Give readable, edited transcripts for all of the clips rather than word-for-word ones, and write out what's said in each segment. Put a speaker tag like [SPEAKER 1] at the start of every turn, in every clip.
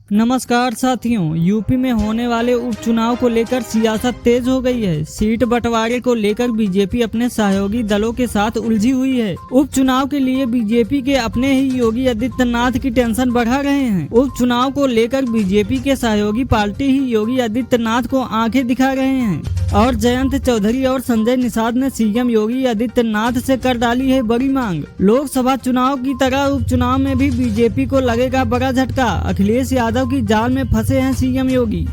[SPEAKER 1] नमस्कार साथियों, यूपी में होने वाले उपचुनाव को लेकर सियासत तेज हो गई है। सीट बंटवारे को लेकर बीजेपी अपने सहयोगी दलों के साथ उलझी हुई है। उपचुनाव के लिए बीजेपी के अपने ही योगी आदित्यनाथ की टेंशन बढ़ा रहे हैं। उपचुनाव को लेकर बीजेपी के सहयोगी पार्टी ही योगी आदित्यनाथ को आंखें दिखा रहे हैं और जयंत चौधरी और संजय निषाद ने सीएम योगी आदित्यनाथ से कर डाली है बड़ी मांग। लोकसभा चुनाव की तरह उपचुनाव में भी बीजेपी को लगेगा बड़ा झटका। अखिलेश यादव की जाल में फंसे हैं सीएम योगी।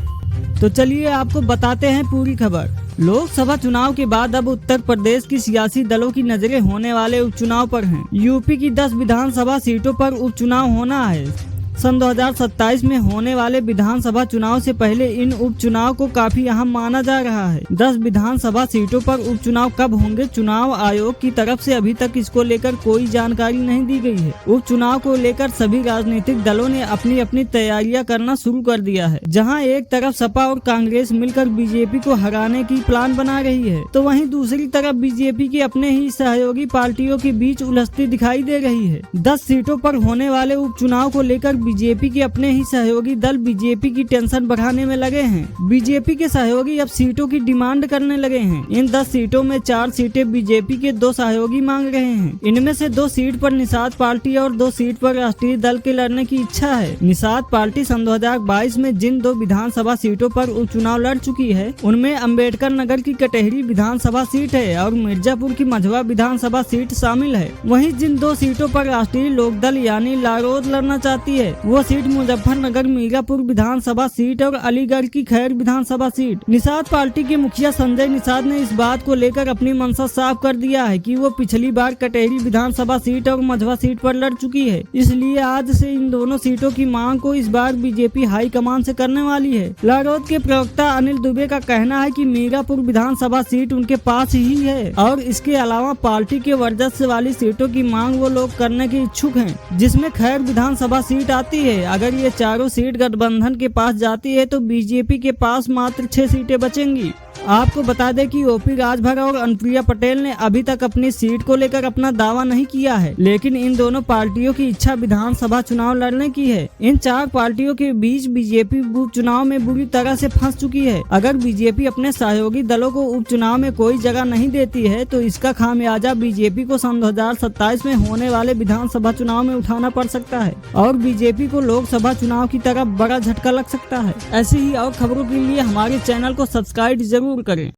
[SPEAKER 1] तो चलिए आपको बताते हैं पूरी खबर। लोकसभा चुनाव के बाद अब उत्तर प्रदेश की सियासी दलों की नजरें होने वाले उपचुनाव पर हैं। यूपी की 10 विधानसभा सीटों पर उपचुनाव होना है। सन 2027 में होने वाले विधानसभा चुनाव से पहले इन उपचुनाव को काफी अहम माना जा रहा है। 10 विधानसभा सीटों पर उपचुनाव कब होंगे, चुनाव आयोग की तरफ से अभी तक इसको लेकर कोई जानकारी नहीं दी गई है। उपचुनाव को लेकर सभी राजनीतिक दलों ने अपनी अपनी तैयारियां करना शुरू कर दिया है। जहां एक तरफ सपा और कांग्रेस मिलकर बीजेपी को हराने की प्लान बना रही है, तो वहीं दूसरी तरफ बीजेपी की अपने ही सहयोगी पार्टियों के बीच उलझती दिखाई दे रही है। 10 सीटों पर होने वाले उपचुनाव को लेकर बीजेपी के अपने ही सहयोगी दल बीजेपी की टेंशन बढ़ाने में लगे हैं। बीजेपी के सहयोगी अब सीटों की डिमांड करने लगे हैं। इन 10 सीटों में 4 सीटें बीजेपी के 2 सहयोगी मांग रहे हैं। इनमें से 2 सीट पर निषाद पार्टी और 2 सीट पर राष्ट्रीय दल के लड़ने की इच्छा है। निषाद पार्टी सन 2022 में जिन 2 विधानसभा सीटों पर उपचुनाव लड़ चुकी है, उनमें अम्बेडकर नगर की कटेहरी विधानसभा सीट है और मिर्जापुर की मझवा विधानसभा सीट शामिल है। वहीं जिन 2 सीटों पर राष्ट्रीय लोकदल यानी रालोद लड़ना चाहती है, वो सीट मुजफ्फरनगर मीरापुर विधानसभा सीट और अलीगढ़ की खैर विधानसभा सीट। निषाद पार्टी के मुखिया संजय निषाद ने इस बात को लेकर अपनी मंशा साफ कर दिया है कि वो पिछली बार कटेहरी विधानसभा सीट और मझवा सीट पर लड़ चुकी है, इसलिए आज से इन दोनों सीटों की मांग को इस बार बीजेपी हाईकमान से करने वाली है। रालोद के प्रवक्ता अनिल दुबे का कहना है कि मीरापुर विधानसभा सीट उनके पास ही है और इसके अलावा पार्टी के वर्चस्व वाली सीटों की मांग वो लोग करने के इच्छुक हैं, जिसमें खैर विधानसभा सीट आती है। अगर ये चारों सीट गठबंधन के पास जाती है तो बीजेपी के पास मात्र 6 सीटें बचेंगी। आपको बता दें कि ओपी राजभर और अनुप्रिया पटेल ने अभी तक अपनी सीट को लेकर अपना दावा नहीं किया है, लेकिन इन दोनों पार्टियों की इच्छा विधानसभा चुनाव लड़ने की है। इन 4 पार्टियों के बीच बीजेपी उपचुनाव में बुरी तरह से फंस चुकी है। अगर बीजेपी अपने सहयोगी दलों को उपचुनाव में कोई जगह नहीं देती है तो इसका खामियाजा बीजेपी को सन 2027 में होने वाले विधानसभा चुनाव में उठाना पड़ सकता है और बीजेपी को लोकसभा चुनाव की तरफ बड़ा झटका लग सकता है। ऐसी ही और खबरों के लिए हमारे चैनल को सब्सक्राइब जरूर करें।